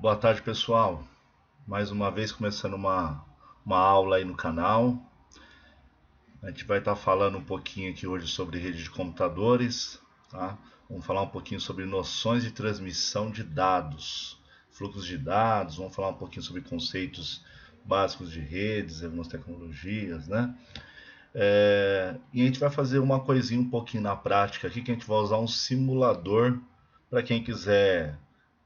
Boa tarde, pessoal. Mais uma vez começando uma aula aí no canal. A gente vai estar falando um pouquinho aqui hoje sobre rede de computadores, tá? Vamos falar um pouquinho sobre noções de transmissão de dados, fluxos de dados, vamos falar um pouquinho sobre conceitos básicos de redes, algumas tecnologias, né? E a gente vai fazer uma coisinha um pouquinho na prática aqui, que a gente vai usar um simulador para quem quiser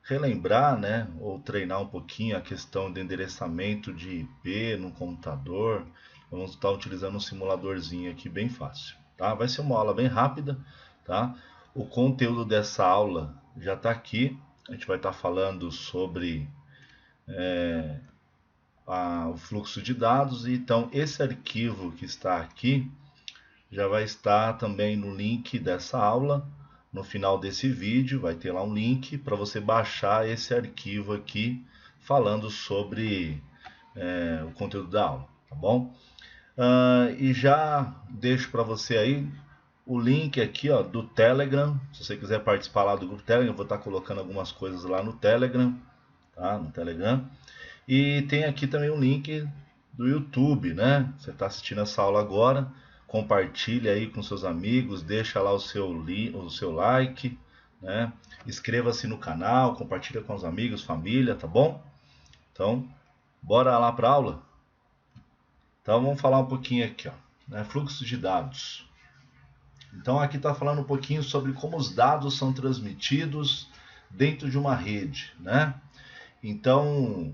relembrar, né, ou treinar um pouquinho a questão de endereçamento de IP no computador. Vamos estar utilizando um simuladorzinho aqui bem fácil, tá? Vai ser uma aula bem rápida, tá? O conteúdo dessa aula já está aqui. A gente vai estar falando sobre o fluxo de dados. Então, esse arquivo que está aqui já vai estar também no link dessa aula. No final desse vídeo vai ter lá um link para você baixar esse arquivo aqui falando sobre o conteúdo da aula, tá bom? E já deixo para você aí o link aqui, ó, do Telegram. Se você quiser participar lá do grupo Telegram, eu vou estar colocando algumas coisas lá no Telegram, tá? No Telegram. E tem aqui também um link do YouTube, né? Você está assistindo essa aula agora, compartilha aí com seus amigos, deixa lá o seu like, né? Inscreva-se no canal, compartilha com os amigos, família, tá bom? Então, bora lá para a aula? Então, vamos falar um pouquinho aqui, ó, né? Fluxo de dados. Então, aqui está falando um pouquinho sobre como os dados são transmitidos dentro de uma rede, né? Então,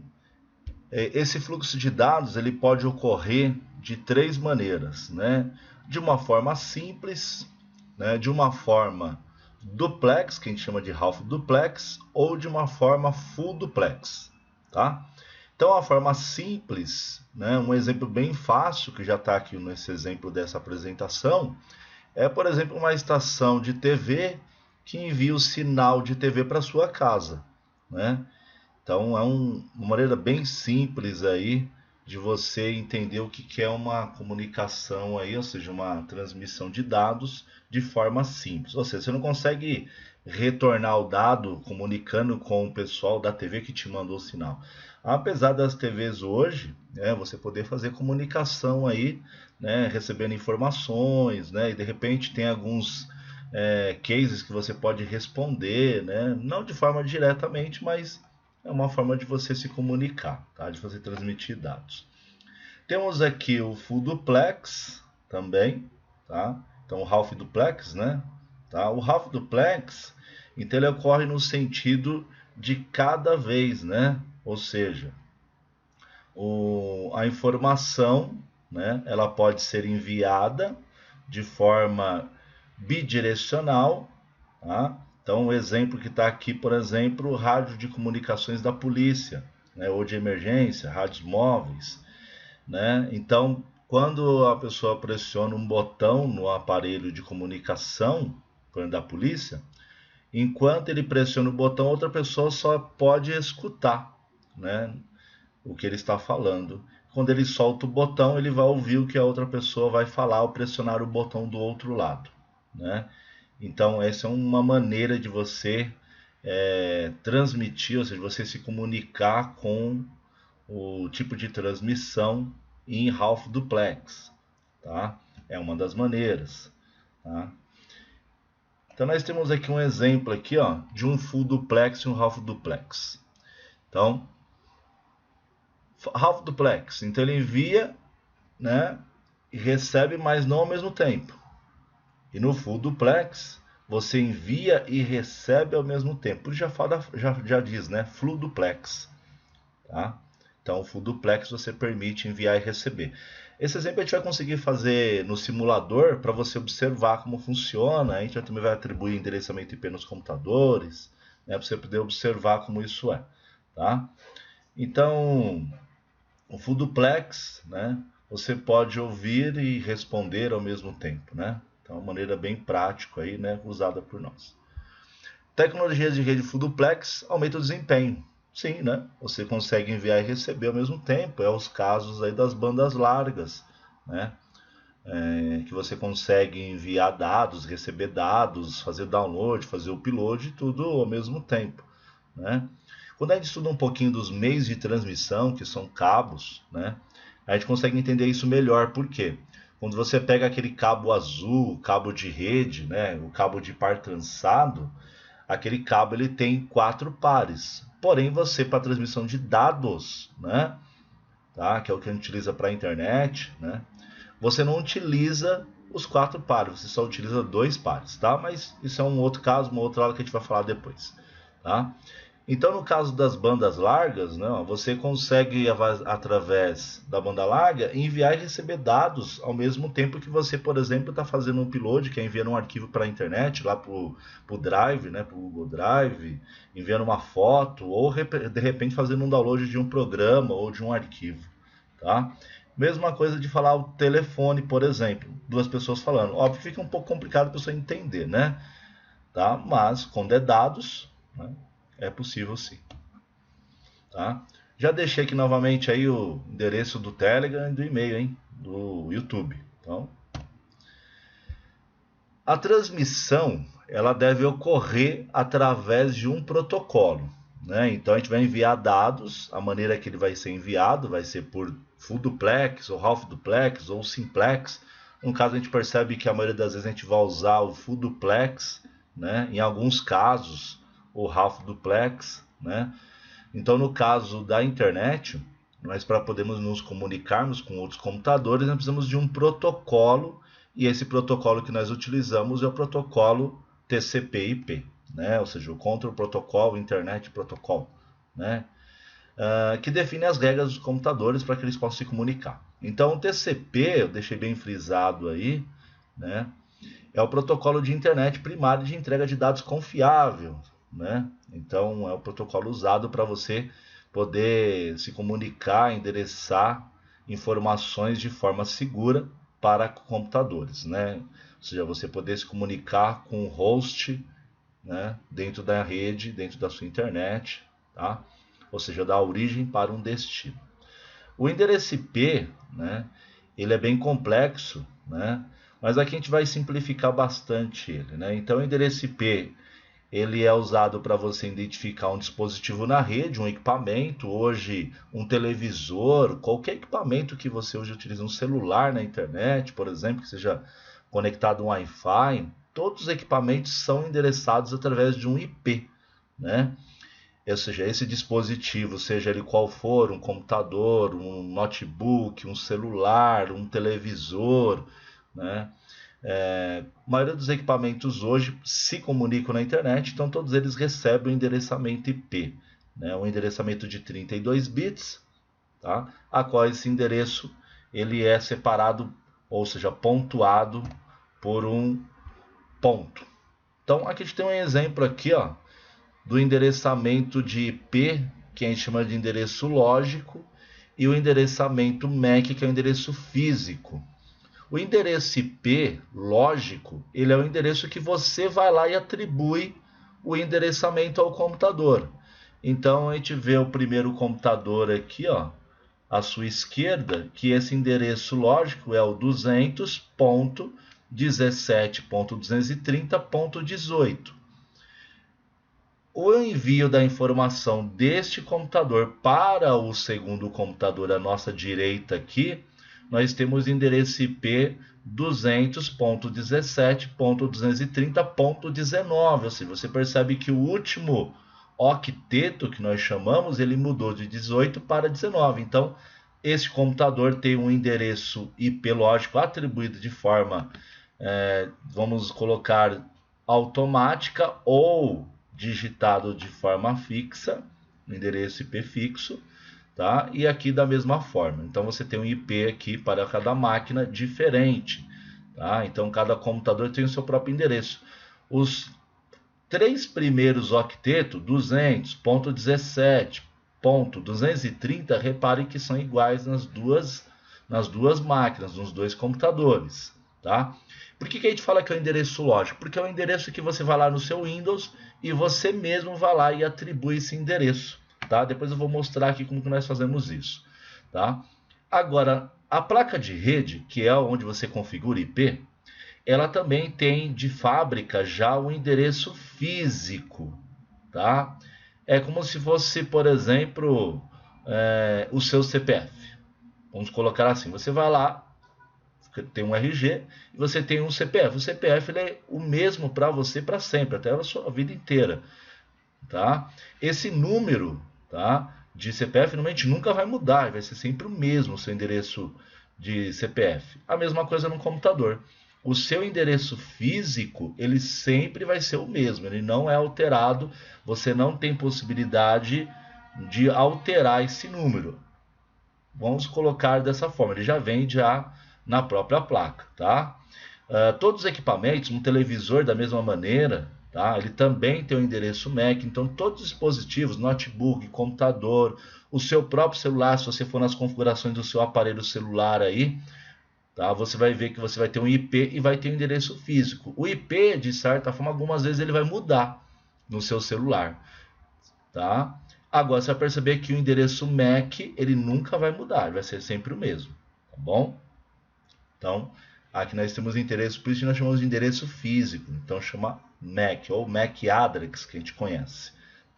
esse fluxo de dados ele pode ocorrer de três maneiras, né? De uma forma simples, né? De uma forma duplex, que a gente chama de half duplex, ou de uma forma full duplex, tá? Então a forma simples, né? Um exemplo bem fácil que já está aqui nesse exemplo dessa apresentação é, por exemplo, uma estação de TV que envia o sinal de TV para sua casa, né? Então é uma maneira bem simples aí de você entender o que é uma comunicação aí, ou seja, uma transmissão de dados de forma simples. Ou seja, você não consegue retornar o dado comunicando com o pessoal da TV que te mandou o sinal. Apesar das TVs hoje, né, você poder fazer comunicação aí, né, recebendo informações, né, e de repente tem alguns cases que você pode responder, né, não de forma diretamente, mas é uma forma de você se comunicar, tá? De você transmitir dados. Temos aqui o full duplex também, tá? Então o half duplex, né? Tá? O half duplex, então ele ocorre no sentido de cada vez, né? Ou seja, a informação, né? Ela pode ser enviada de forma bidirecional, tá? Então, o exemplo que está aqui, por exemplo, o rádio de comunicações da polícia, né, ou de emergência, rádios móveis, né? Então, quando a pessoa pressiona um botão no aparelho de comunicação da polícia, enquanto ele pressiona o botão, outra pessoa só pode escutar, né, o que ele está falando. Quando ele solta o botão, ele vai ouvir o que a outra pessoa vai falar ao pressionar o botão do outro lado, né? Então, essa é uma maneira de você transmitir, ou seja, você se comunicar com o tipo de transmissão em half duplex, tá? É uma das maneiras, tá? Então, nós temos aqui um exemplo aqui, ó, de um full duplex e um half duplex. Então, half duplex, então ele envia, né, e recebe, mas não ao mesmo tempo. E no full duplex, você envia e recebe ao mesmo tempo. Por isso já diz, né? Full duplex. Tá? Então, o full duplex você permite enviar e receber. Esse exemplo a gente vai conseguir fazer no simulador para você observar como funciona. A gente também vai atribuir endereçamento IP nos computadores, né, para você poder observar como isso é. Tá? Então, o full duplex, né, você pode ouvir e responder ao mesmo tempo, né? Então, uma maneira bem prática aí, né, usada por nós. Tecnologias de rede full duplex aumentam o desempenho. Sim, né? Você consegue enviar e receber ao mesmo tempo. É os casos aí das bandas largas, né? Que você consegue enviar dados, receber dados, fazer download, fazer upload, tudo ao mesmo tempo, né? Quando a gente estuda um pouquinho dos meios de transmissão, que são cabos, né, a gente consegue entender isso melhor. Por quê? Quando você pega aquele cabo azul, cabo de rede, né, o cabo de par trançado, aquele cabo ele tem 4 pares. Porém, você, para transmissão de dados, né, tá, que é o que a gente utiliza para a internet, né, você não utiliza os 4 pares, você só utiliza 2 pares, tá? Mas isso é um outro caso, uma outra aula que a gente vai falar depois, tá? Então, no caso das bandas largas, né, você consegue, através da banda larga, enviar e receber dados ao mesmo tempo que você, por exemplo, está fazendo um upload, que é enviando um arquivo para a internet, lá para o Drive, né, para o Google Drive, enviando uma foto, ou de repente fazendo um download de um programa ou de um arquivo, tá? Mesma coisa de falar o telefone, por exemplo, 2 pessoas falando. Óbvio que fica um pouco complicado para a pessoa entender, né? Tá? Mas, quando é dados, né, é possível sim. Tá? Já deixei aqui novamente aí o endereço do Telegram e do e-mail, hein? Do YouTube. Então, a transmissão ela deve ocorrer através de um protocolo, né? Então a gente vai enviar dados, a maneira que ele vai ser enviado vai ser por full duplex, ou half duplex, ou simplex. No caso a gente percebe que a maioria das vezes a gente vai usar o full duplex, né? Em alguns casos o half duplex, né? Então no caso da internet, nós para podermos nos comunicarmos com outros computadores, nós precisamos de um protocolo, e esse protocolo que nós utilizamos é o protocolo TCP/IP, né? Ou seja, o Control Protocol, Internet Protocol, né? Que define as regras dos computadores para que eles possam se comunicar. Então o TCP, eu deixei bem frisado aí, né? É o protocolo de internet primário de entrega de dados confiável, né? Então é o protocolo usado para você poder se comunicar, endereçar informações de forma segura para computadores, né? Ou seja, você poder se comunicar com o host, né, dentro da rede, dentro da sua internet, tá? Ou seja, da origem para um destino. O endereço IP, né, ele é bem complexo, né? Mas aqui a gente vai simplificar bastante ele, né? Então o endereço IP ele é usado para você identificar um dispositivo na rede, um equipamento, hoje um televisor, qualquer equipamento que você hoje utiliza, um celular na internet, por exemplo, que seja conectado a um Wi-Fi, todos os equipamentos são endereçados através de um IP, né? Ou seja, esse dispositivo, seja ele qual for, um computador, um notebook, um celular, um televisor, né? A maioria dos equipamentos hoje se comunicam na internet, então todos eles recebem o endereçamento IP, né? Um endereçamento de 32 bits, tá? A qual esse endereço ele é separado, ou seja, pontuado por um ponto. Então aqui a gente tem um exemplo aqui, ó, do endereçamento de IP, que a gente chama de endereço lógico, e o endereçamento MAC, que é o endereço físico. O endereço IP lógico, ele é o endereço que você vai lá e atribui o endereçamento ao computador. Então a gente vê o primeiro computador aqui, ó, à sua esquerda, que esse endereço lógico é o 200.17.230.18. O envio da informação deste computador para o segundo computador à nossa direita aqui, nós temos o endereço IP 200.17.230.19. Ou seja, você percebe que o último octeto que nós chamamos, ele mudou de 18 para 19. Então, esse computador tem um endereço IP lógico atribuído de forma, vamos colocar, automática ou digitado de forma fixa, no endereço IP fixo, tá? E aqui da mesma forma. Então você tem um IP aqui para cada máquina diferente, tá? Então cada computador tem o seu próprio endereço. Os 3 primeiros octetos, 200.17.230, repare que são iguais nas duas máquinas, nos 2 computadores, tá? Por que a gente fala que é o endereço lógico? Porque é o endereço que você vai lá no seu Windows e você mesmo vai lá e atribui esse endereço, tá? Depois eu vou mostrar aqui como que nós fazemos isso, tá? Agora, a placa de rede, que é onde você configura IP, ela também tem de fábrica já o endereço físico, tá? é como se fosse, por exemplo, o seu CPF. Vamos colocar assim, você vai lá, tem um RG e você tem um CPF. O CPF ele é o mesmo para você para sempre, até a sua vida inteira. Tá? Esse número, tá, de CPF normalmente nunca vai mudar, vai ser sempre o mesmo o seu endereço de CPF. A mesma coisa no computador. O seu endereço físico, ele sempre vai ser o mesmo, ele não é alterado, você não tem possibilidade de alterar esse número. Vamos colocar dessa forma, ele já vem já na própria placa, tá? Todos os equipamentos, um televisor da mesma maneira, tá? Ele também tem o endereço MAC, então todos os dispositivos, notebook, computador, o seu próprio celular, se você for nas configurações do seu aparelho celular aí, tá? Você vai ver que você vai ter um IP e vai ter um endereço físico. O IP, de certa forma, algumas vezes ele vai mudar no seu celular, tá? Agora você vai perceber que o endereço MAC, ele nunca vai mudar, vai ser sempre o mesmo, tá bom? Então, aqui nós temos endereço, por isso nós chamamos de endereço físico. Então chama MAC ou MAC address, que a gente conhece,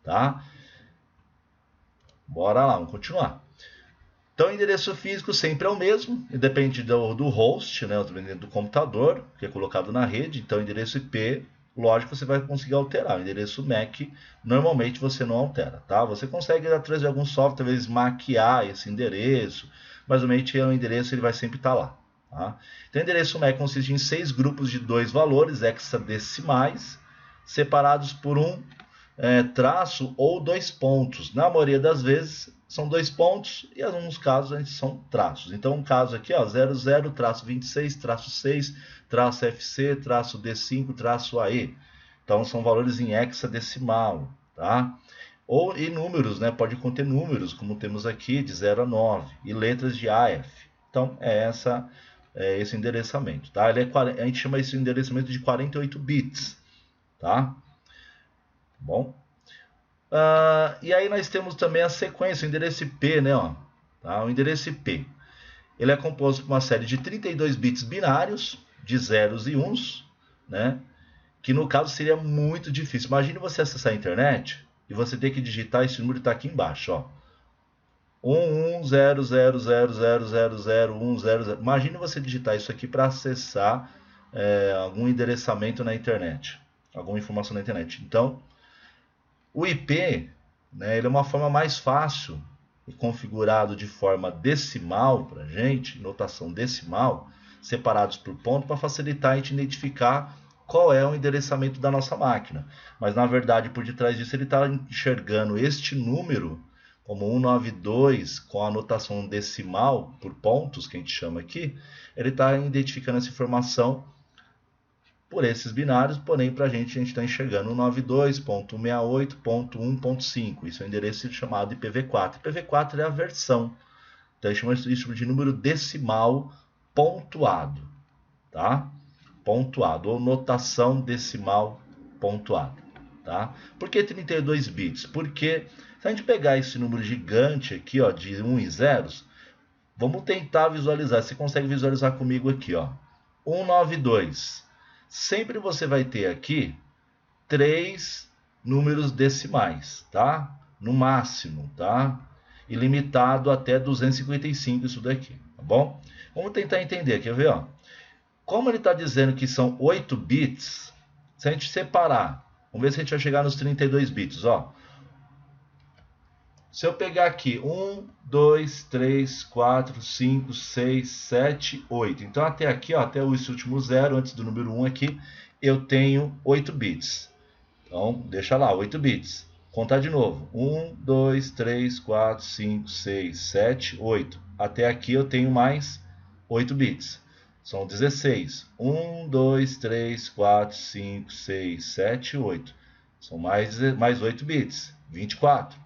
tá? Bora lá, vamos continuar. Então, o endereço físico sempre é o mesmo, depende do host, né, do computador, que é colocado na rede. Então, o endereço IP, lógico, você vai conseguir alterar. O endereço MAC, normalmente você não altera, tá? Você consegue, através de algum software, talvez maquiar esse endereço, mas normalmente o endereço ele vai sempre estar lá. Tá? Então, o endereço MAC consiste em 6 grupos de 2 valores hexadecimais, separados por um traço ou 2 pontos. Na maioria das vezes são 2 pontos e em alguns casos a gente são traços. Então, um caso aqui, ó, 00, traço 26, traço 6, traço FC, traço D5, traço AE. Então, são valores em hexadecimal, tá? Ou em números, né? Pode conter números, como temos aqui, de 0 a 9, e letras de AF. Então, esse endereçamento, tá? A gente chama esse endereçamento de 48 bits, tá? Bom. E aí nós temos também a sequência, o endereço IP, né? Ó, tá? O endereço IP, ele é composto por uma série de 32 bits binários, de zeros e uns, né? Que no caso seria muito difícil. Imagine você acessar a internet e você ter que digitar esse número que está aqui embaixo, ó. 1100000010. Imagine você digitar isso aqui para acessar algum endereçamento na internet, alguma informação na internet. Então, o IP, né, ele é uma forma mais fácil e configurado de forma decimal para a gente, notação decimal, separados por ponto, para facilitar a gente identificar qual é o endereçamento da nossa máquina. Mas, na verdade, por detrás disso, ele está enxergando este número como 192, com a notação decimal por pontos, que a gente chama aqui, ele está identificando essa informação por esses binários, porém para a gente está enxergando 192.168.1.5. Isso é um endereço chamado IPv4. IPv4 é a versão. Então a gente chama isso de número decimal pontuado, tá? Pontuado, ou notação decimal pontuada, tá? Por que 32 bits? Porque se a gente pegar esse número gigante aqui, ó, de 1 e zeros, vamos tentar visualizar. Você consegue visualizar comigo aqui, ó? 192. Sempre você vai ter aqui 3 números decimais, tá? No máximo, tá? Ilimitado até 255 isso daqui, tá bom? Vamos tentar entender, quer ver, ó? Como ele está dizendo que são 8 bits, se a gente separar, vamos ver se a gente vai chegar nos 32 bits, ó. Se eu pegar aqui 1, 2, 3, 4, 5, 6, 7, 8. Então até aqui, ó, até esse último zero, antes do número 1 aqui, eu tenho 8 bits. Então, deixa lá, 8 bits. Contar de novo. 1, 2, 3, 4, 5, 6, 7, 8. Até aqui eu tenho mais 8 bits. São 16. 1, 2, 3, 4, 5, 6, 7, 8. São mais 8 bits. 24.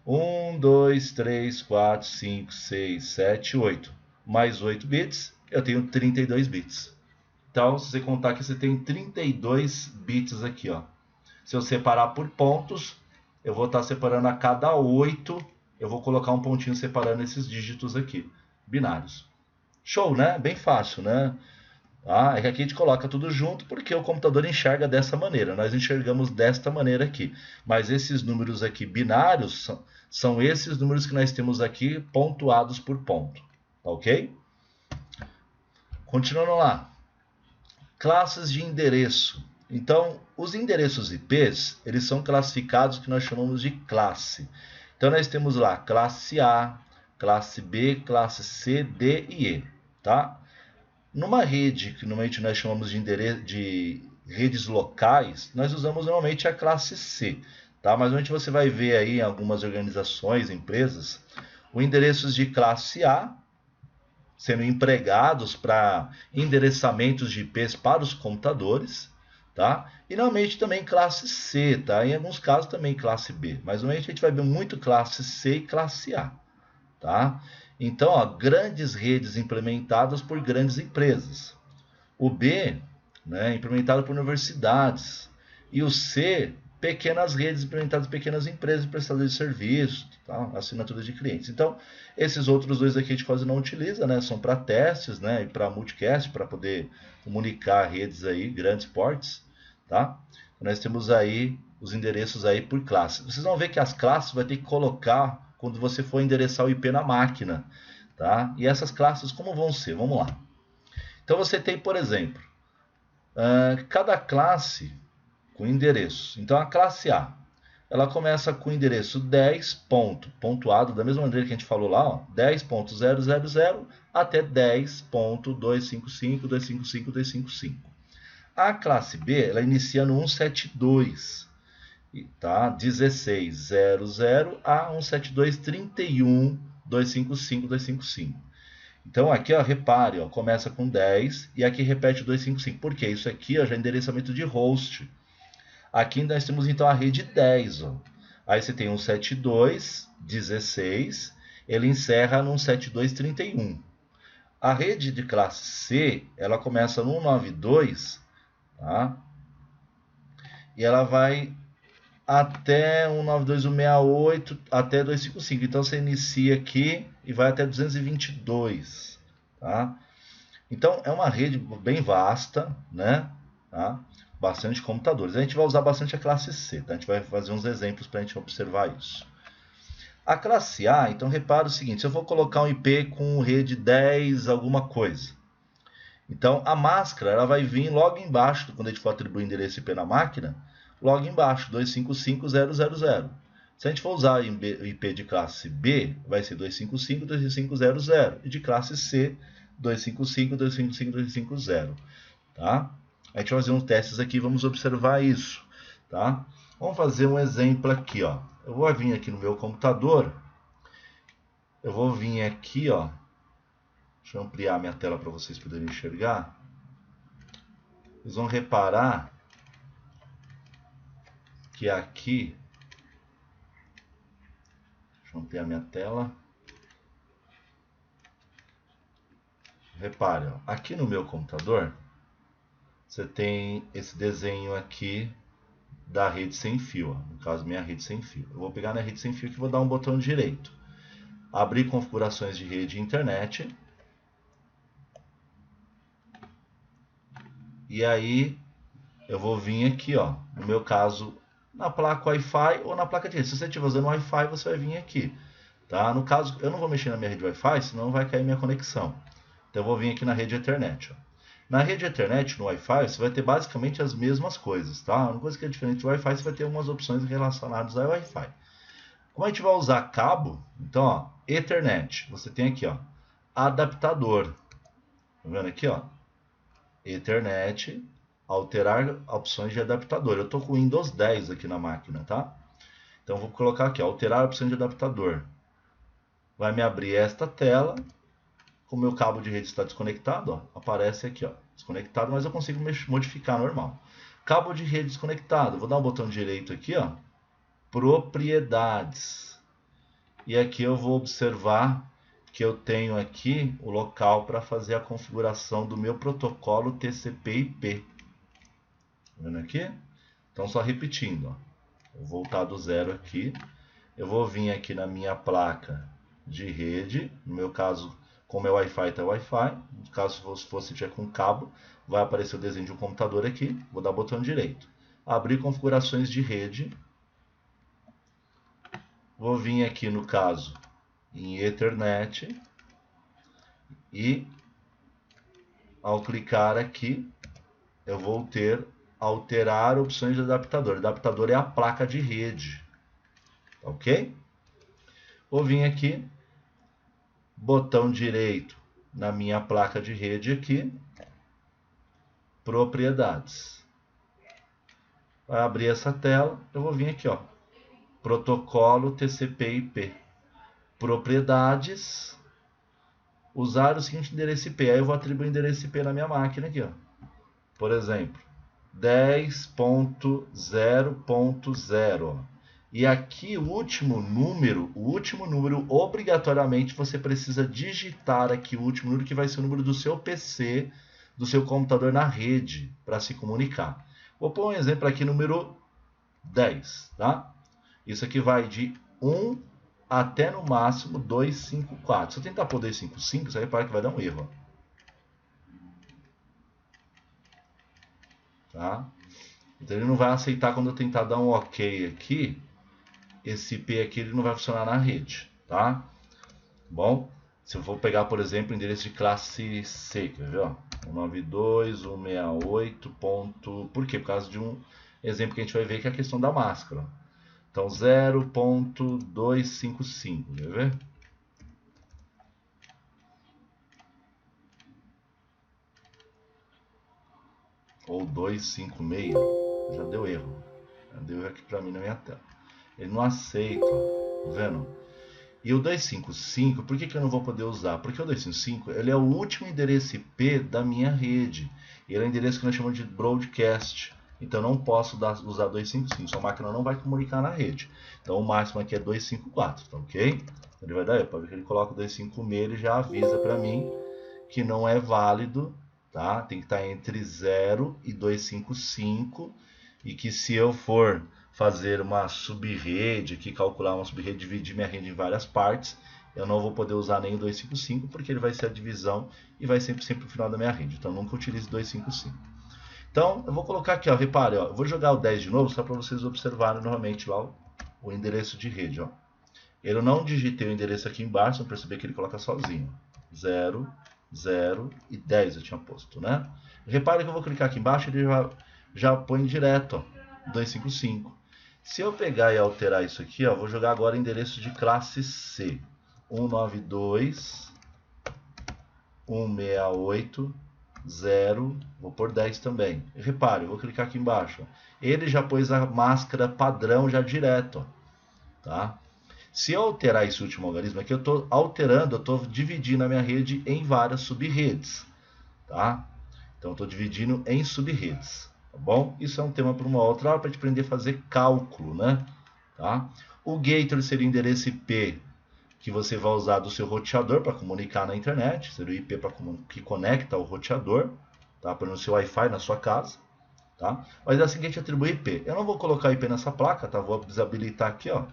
1, 2, 3, 4, 5, 6, 7, 8. Mais 8 bits, eu tenho 32 bits. Então, se você contar que você tem 32 bits aqui, ó. Se eu separar por pontos, eu vou estar separando a cada 8, eu vou colocar um pontinho separando esses dígitos aqui, binários. Show, né? Bem fácil, né? Tá? É que aqui a gente coloca tudo junto porque o computador enxerga dessa maneira. Nós enxergamos desta maneira aqui. Mas esses números aqui binários são esses números que nós temos aqui pontuados por ponto. Tá ok? Continuando lá. Classes de endereço. Então, os endereços IPs, eles são classificados que nós chamamos de classe. Então, nós temos lá classe A, classe B, classe C, D e E. Tá? Numa rede, que normalmente nós chamamos de redes locais, nós usamos normalmente a classe C. Tá? Mas onde você vai ver aí em algumas organizações, empresas, os endereços de classe A sendo empregados para endereçamentos de IPs para os computadores, tá? E normalmente também classe C, tá? Em alguns casos também classe B, mas normalmente a gente vai ver muito classe C e classe A, tá? Então, ó, grandes redes implementadas por grandes empresas. O B, né, implementado por universidades. E o C, pequenas redes implementadas por pequenas empresas, prestadores de serviços, tá? Assinatura de clientes. Então, esses outros dois aqui a gente quase não utiliza, né? São para testes, né? E para multicast, para poder comunicar redes aí, grandes ports, tá? Nós temos aí os endereços aí por classe. Vocês vão ver que as classes vai ter que colocar quando você for endereçar o IP na máquina, tá? E essas classes como vão ser? Vamos lá. Então você tem, por exemplo, cada classe com endereço. Então a classe A, ela começa com o endereço 10 ponto, pontuado da mesma maneira que a gente falou lá, ó, 10.000 até 10.255.255.255. A classe B, ela inicia no 172, tá? 16.00 a 172.31.255.255. Então aqui, ó, repare, ó, começa com 10 e aqui repete 255. Por quê? Isso aqui, ó, já é endereçamento de host. Aqui nós temos então a rede 10. Ó. Aí você tem 172.16, ele encerra no 172.31. A rede de classe C, ela começa no 192, tá? E ela vai até 192.168, até 255. Então você inicia aqui e vai até 222, tá? Então é uma rede bem vasta, né? Tá? Bastante computadores. A gente vai usar bastante a classe C, tá? A gente vai fazer uns exemplos para a gente observar isso. A classe A, então repara o seguinte, se eu for colocar um IP com rede 10 alguma coisa, então a máscara ela vai vir logo embaixo, quando a gente for atribuir endereço IP na máquina, logo embaixo, 255.000. Se a gente for usar o IP de classe B, vai ser 255.255.000 e de classe C, 255.255.250, tá? A gente vai fazer uns testes aqui, vamos observar isso, tá? Vamos fazer um exemplo aqui, ó. Eu vou vir aqui no meu computador, eu vou vir aqui, ó. Deixa eu ampliar minha tela para vocês poderem enxergar. Vocês vão reparar que aqui, deixa eu ampliar minha tela. Repare, ó, aqui no meu computador, você tem esse desenho aqui da rede sem fio, ó, no caso minha rede sem fio. Eu vou pegar na rede sem fio e vou dar um botão direito. Abrir configurações de rede e internet. E aí eu vou vir aqui, ó, no meu caso, na placa Wi-Fi ou na placa de rede. Se você estiver usando Wi-Fi, você vai vir aqui. Tá? No caso, eu não vou mexer na minha rede Wi-Fi, senão vai cair minha conexão. Então eu vou vir aqui na rede Ethernet. Ó. Na rede Ethernet, no Wi-Fi, você vai ter basicamente as mesmas coisas. Tá? Uma coisa que é diferente do Wi-Fi, você vai ter algumas opções relacionadas ao Wi-Fi. Como a gente vai usar cabo, então, ó, Ethernet, você tem aqui, ó, adaptador. Tá vendo aqui, ó? Ethernet, alterar opções de adaptador. Eu estou com o Windows 10 aqui na máquina, tá? Então vou colocar aqui, ó, alterar opções de adaptador. Vai me abrir esta tela. Como o meu cabo de rede está desconectado, ó, aparece aqui, ó, desconectado, mas eu consigo modificar normal. Cabo de rede desconectado. Vou dar um botão direito aqui, ó, propriedades. E aqui eu vou observar que eu tenho aqui o local para fazer a configuração do meu protocolo TCP/IP. Tá vendo aqui? Então, só repetindo, ó. Vou voltar do zero aqui. Eu vou vir aqui na minha placa de rede. No meu caso, Como é Wi-Fi, tá Wi-Fi. Caso você tiver com cabo, vai aparecer o desenho de um computador aqui. Vou dar botão direito. Abrir configurações de rede. Vou vir aqui no caso em Ethernet. E ao clicar aqui, eu vou alterar opções de adaptador. O adaptador é a placa de rede. Ok? Vou vir aqui, botão direito na minha placa de rede aqui, propriedades. Vai abrir essa tela, eu vou vir aqui, ó, protocolo TCP/IP, propriedades, usar o seguinte endereço IP. Aí eu vou atribuir o endereço IP na minha máquina aqui, ó. Por exemplo, 10.0.0. E aqui o último número, obrigatoriamente você precisa digitar aqui o último número, que vai ser o número do seu PC, do seu computador na rede, para se comunicar. Vou pôr um exemplo aqui, número 10, tá? Isso aqui vai de 1 até no máximo 254. Se eu tentar pôr 255, você vai reparar que vai dar um erro, ó. Tá? Então ele não vai aceitar quando eu tentar dar um OK aqui. Esse IP aqui ele não vai funcionar na rede, tá? Bom, se eu for pegar, por exemplo, o endereço de classe C, quer ver, ó? 192.168. Por quê? Por causa de um exemplo que a gente vai ver, que é a questão da máscara. Então 0.255, quer ver? Ou 256, já deu erro. Já deu erro aqui para mim na minha tela. Ele não aceita, tá vendo? E o 255, por que eu não vou poder usar? Porque o 255 ele é o último endereço IP da minha rede. Ele é o endereço que nós chamamos de broadcast. Então eu não posso usar 255, sua máquina não vai comunicar na rede. Então o máximo aqui é 254, tá ok? Ele vai dar, para ver que ele coloca o 256, ele já avisa para mim que não é válido, tá? Tem que estar entre 0 e 255, e que se eu for fazer uma subrede aqui, calcular uma subrede, dividir minha rede em várias partes, eu não vou poder usar nem o 255, porque ele vai ser a divisão e vai sempre o final da minha rede. Então nunca utilize 255. Então eu vou colocar aqui, ó, repare, ó, eu vou jogar o 10 de novo, só para vocês observarem novamente lá o endereço de rede, ó. Eu não digitei o endereço aqui embaixo, vão perceber que ele coloca sozinho. 0, 0 e 10 eu tinha posto, né? Repare que eu vou clicar aqui embaixo, ele já põe direto, ó, 255. Se eu pegar e alterar isso aqui, ó, vou jogar agora endereço de classe C. 192.168.0, vou pôr 10 também. Repare, eu vou clicar aqui embaixo. Ó. Ele já pôs a máscara padrão já direto, ó, tá? Se eu alterar esse último algarismo aqui, eu estou alterando, eu estou dividindo a minha rede em várias sub-redes, tá? Então, eu estou dividindo em sub-redes. Tá bom? Isso é um tema para uma outra hora, para a gente aprender a fazer cálculo, né? Tá? O gateway seria o endereço IP que você vai usar do seu roteador para comunicar na internet. Seria o IP que conecta o roteador, tá? Para o seu Wi-Fi na sua casa. Tá? Mas é assim que a gente atribui IP. Eu não vou colocar IP nessa placa, tá? Vou desabilitar aqui, ó.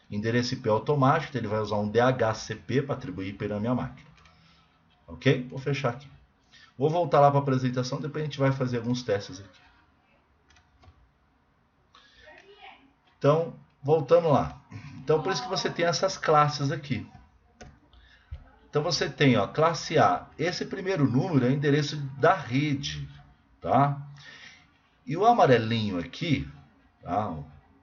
Endereço IP automático, então ele vai usar um DHCP para atribuir IP na minha máquina. Ok? Vou fechar aqui. Vou voltar lá para a apresentação, depois a gente vai fazer alguns testes aqui. Então, voltando lá. Então, por isso que você tem essas classes aqui. Então, você tem, ó, classe A. Esse primeiro número é o endereço da rede, tá? E o amarelinho aqui, tá?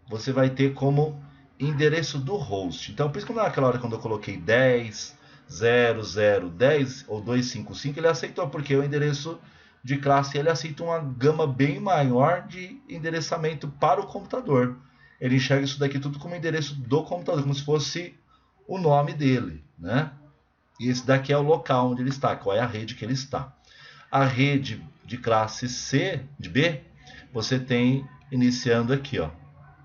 Você vai ter como endereço do host. Então, por isso que naquela hora, quando eu coloquei 10, 00, 10 ou 255, ele aceitou, porque o endereço de classe ele aceita uma gama bem maior de endereçamento para o computador. Ele enxerga isso daqui tudo como endereço do computador, como se fosse o nome dele, né? E esse daqui é o local onde ele está, qual é a rede que ele está. A rede de classe C, de B, você tem iniciando aqui, ó,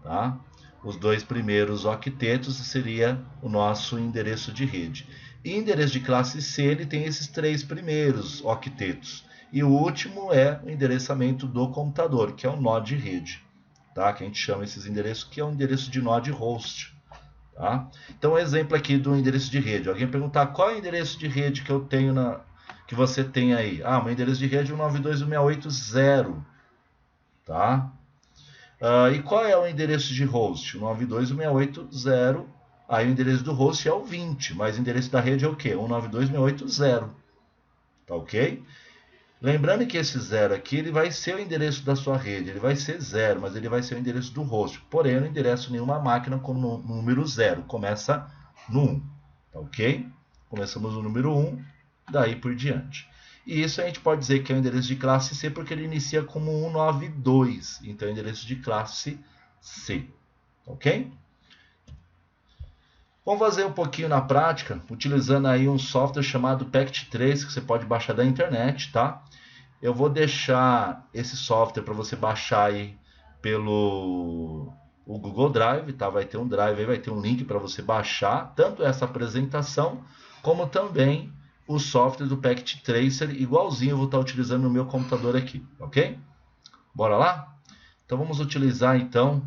tá? Os dois primeiros octetos seria o nosso endereço de rede. E endereço de classe C, ele tem esses três primeiros octetos. E o último é o endereçamento do computador, que é o nó de rede. Tá? Que a gente chama esses endereços, que é o endereço de nó de host. Tá? Então, um exemplo aqui do endereço de rede. Alguém perguntar qual é o endereço de rede que eu tenho que você tem aí. Ah, meu endereço de rede é 192.168.0. Tá? E qual é o endereço de host? 192.168.0. Aí o endereço do host é o 20, mas o endereço da rede é o quê? 192.168.0. Tá ok? Lembrando que esse 0 aqui ele vai ser o endereço da sua rede, ele vai ser 0, mas ele vai ser o endereço do host. Porém, eu não endereço nenhuma máquina com o número 0, começa no 1. Tá ok? Começamos no número 1, daí por diante. E isso a gente pode dizer que é o endereço de classe C porque ele inicia como 192, então é o endereço de classe C. Ok? Vamos fazer um pouquinho na prática, utilizando aí um software chamado Pact3, que você pode baixar da internet, tá? Eu vou deixar esse software para você baixar aí pelo o Google Drive, tá? Vai ter um drive aí, vai ter um link para você baixar tanto essa apresentação como também o software do Pact Tracer, igualzinho eu vou estar utilizando no meu computador aqui, ok? Bora lá? Então vamos utilizar então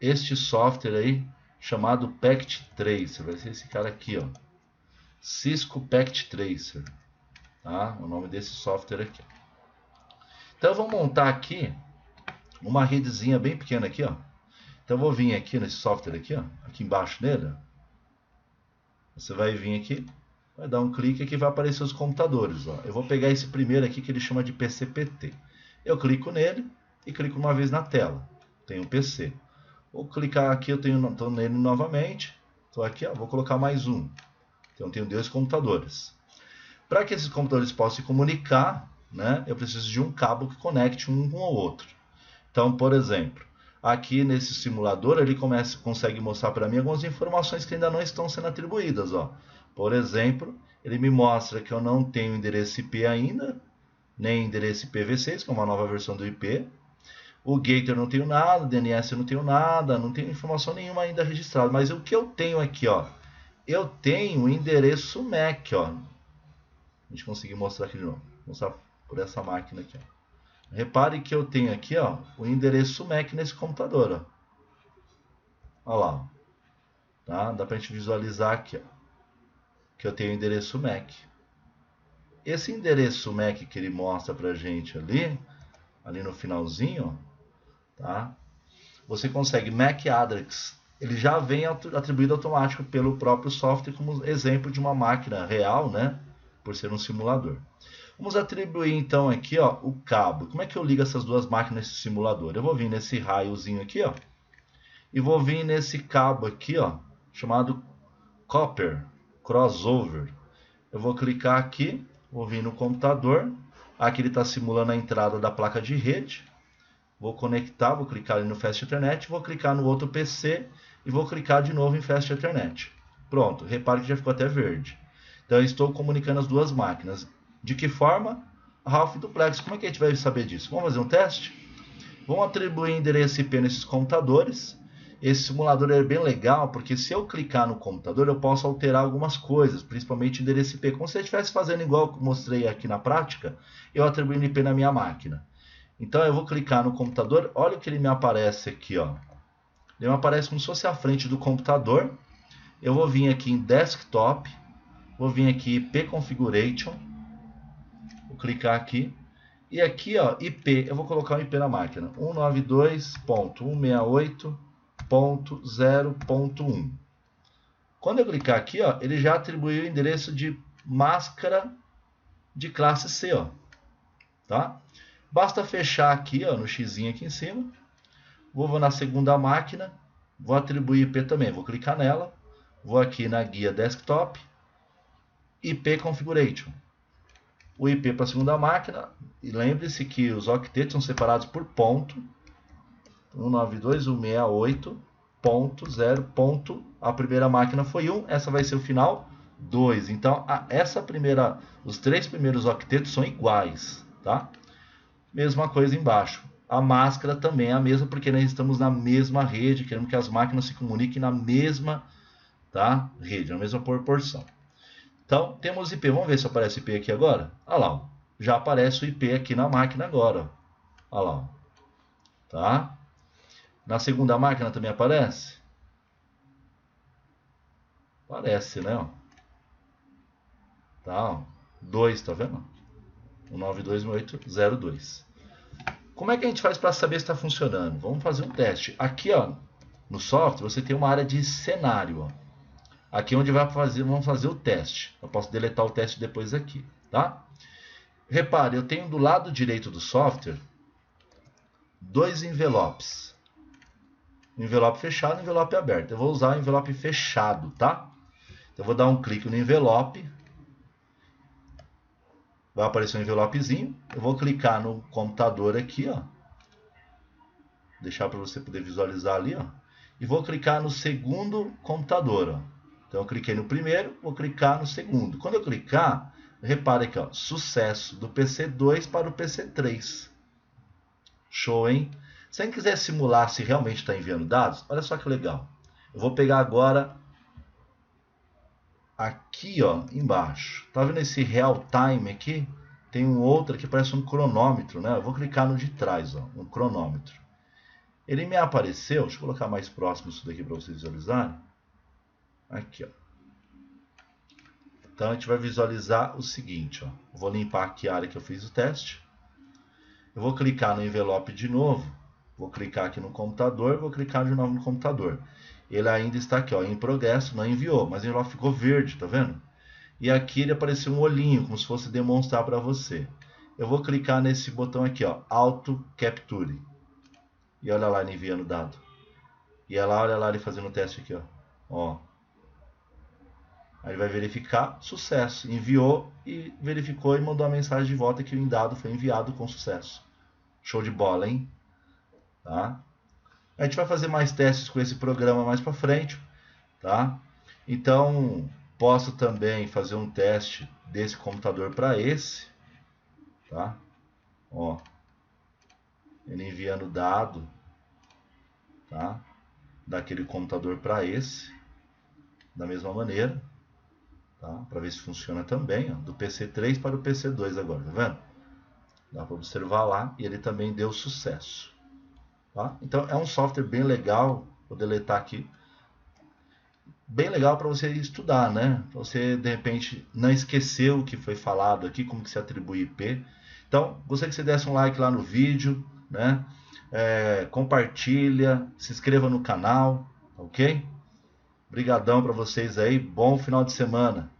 este software aí chamado Pact Tracer, vai ser esse cara aqui, ó, Cisco Pact Tracer, tá? O nome desse software aqui. Então eu vou montar aqui uma redezinha bem pequena aqui, ó. Então eu vou vir aqui nesse software aqui, ó, aqui embaixo nele. Você vai vir aqui, vai dar um clique aqui e vai aparecer os computadores, ó. Eu vou pegar esse primeiro aqui que ele chama de PCPT. Eu clico nele e clico uma vez na tela. Tem um PC. Vou clicar aqui, eu estou nele novamente. Estou aqui, ó, vou colocar mais um. Então eu tenho 2 computadores. Para que esses computadores possam se comunicar, né, eu preciso de um cabo que conecte um com o outro. Então, por exemplo, aqui nesse simulador ele consegue mostrar para mim algumas informações que ainda não estão sendo atribuídas. Ó. Por exemplo, ele me mostra que eu não tenho endereço IP ainda, nem endereço IPv6, que é uma nova versão do IP. O Gator eu não tenho nada, o DNS eu não tenho nada, não tenho informação nenhuma ainda registrada. Mas o que eu tenho aqui, ó, eu tenho o endereço MAC, ó. A gente conseguir mostrar aqui de novo. Vou mostrar por essa máquina aqui, ó. Repare que eu tenho aqui, ó, o endereço MAC nesse computador, ó. Olha lá, tá? Dá pra gente visualizar aqui, ó, que eu tenho o endereço MAC. Esse endereço MAC que ele mostra pra gente ali no finalzinho, ó, tá? Você consegue MAC address. Ele já vem atribuído automático pelo próprio software como exemplo de uma máquina real, né? Por ser um simulador. Vamos atribuir então aqui, ó, o cabo. Como é que eu ligo essas duas máquinas nesse simulador? Eu vou vir nesse raiozinho aqui, ó, e vou vir nesse cabo aqui, ó, chamado Copper Crossover. Eu vou clicar aqui, vou vir no computador. Aqui ele está simulando a entrada da placa de rede. Vou conectar, vou clicar ali no Fast Ethernet, vou clicar no outro PC e vou clicar de novo em Fast Ethernet. Pronto, repare que já ficou até verde. Então eu estou comunicando as duas máquinas. De que forma? Half Duplex. Como é que a gente vai saber disso? Vamos fazer um teste? Vamos atribuir endereço IP nesses computadores. Esse simulador é bem legal, porque se eu clicar no computador, eu posso alterar algumas coisas, principalmente endereço IP. Como se eu estivesse fazendo igual eu mostrei aqui na prática, eu atribuindo IP na minha máquina. Então eu vou clicar no computador, olha o que ele me aparece aqui, ó. Ele me aparece como se fosse a frente do computador. Eu vou vir aqui em Desktop, vou vir aqui em IP Configuration, vou clicar aqui. E aqui, ó, IP, eu vou colocar o IP na máquina, 192.168.0.1. Quando eu clicar aqui, ó, ele já atribuiu o endereço de máscara de classe C, ó, tá? Basta fechar aqui, ó, no xizinho aqui em cima. Vou na segunda máquina, vou atribuir IP também, vou clicar nela, vou aqui na guia Desktop, IP Configuration. O IP para a segunda máquina, e lembre-se que os octetos são separados por ponto, 192.168.0. A primeira máquina foi 1, essa vai ser o final 2. Então, os 3 primeiros octetos são iguais, tá? Mesma coisa embaixo. A máscara também é a mesma, porque nós estamos na mesma rede, queremos que as máquinas se comuniquem na mesma, tá, rede, na mesma proporção. Então, temos IP. Vamos ver se aparece IP aqui agora? Olha lá, ó. Já aparece o IP aqui na máquina agora. Ó. Olha lá. Ó. Tá? Na segunda máquina também aparece? Parece, né? Ó. Tá, ó. 2, tá vendo? 192.168.02. Como é que a gente faz para saber se está funcionando? Vamos fazer um teste. Aqui, ó, no software, você tem uma área de cenário. Ó. Aqui é onde vamos fazer o teste. Eu posso deletar o teste depois aqui, tá? Repare, eu tenho do lado direito do software 2 envelopes. Envelope fechado e envelope aberto. Eu vou usar o envelope fechado, tá? Então, eu vou dar um clique no envelope. Vai aparecer um envelopezinho. Eu vou clicar no computador aqui, ó. Deixar para você poder visualizar ali, ó. E vou clicar no segundo computador, ó. Então eu cliquei no primeiro, vou clicar no segundo. Quando eu clicar, repare aqui, ó, sucesso do PC2 para o PC3. Show, hein? Se a gente quiser simular se realmente está enviando dados, olha só que legal. Eu vou pegar agora aqui, ó, embaixo. Tá vendo esse real time aqui? Tem um outro que parece um cronômetro, né? Eu vou clicar no de trás, ó, um cronômetro. Ele me apareceu, deixa eu colocar mais próximo isso daqui para vocês visualizarem. Aqui, ó. Então a gente vai visualizar o seguinte, ó. Eu vou limpar aqui a área que eu fiz o teste. Eu vou clicar no envelope de novo. Vou clicar aqui no computador, vou clicar de novo no computador. Ele ainda está aqui, ó, em progresso, não enviou, mas o envelope ficou verde, tá vendo? E aqui ele apareceu um olhinho, como se fosse demonstrar para você. Eu vou clicar nesse botão aqui, ó, Auto Capture. E olha lá ele enviando o dado. E olha lá ele fazendo o teste aqui, ó. Aí vai verificar, sucesso. Enviou e verificou e mandou a mensagem de volta que o dado foi enviado com sucesso. Show de bola, hein? Tá? A gente vai fazer mais testes com esse programa mais para frente, tá? Então, posso também fazer um teste desse computador para esse, tá? Ó, ele enviando dado, tá? Daquele computador para esse, da mesma maneira, tá? Para ver se funciona também, ó, do PC3 para o PC2 agora, tá vendo? Dá para observar lá e ele também deu sucesso. Tá? Então é um software bem legal, vou deletar aqui, bem legal para você estudar, né? Pra você de repente não esquecer o que foi falado aqui, como que se atribui IP. Então, gostaria que você desse um like lá no vídeo, né? Compartilha, se inscreva no canal, ok? Obrigadão para vocês aí, bom final de semana.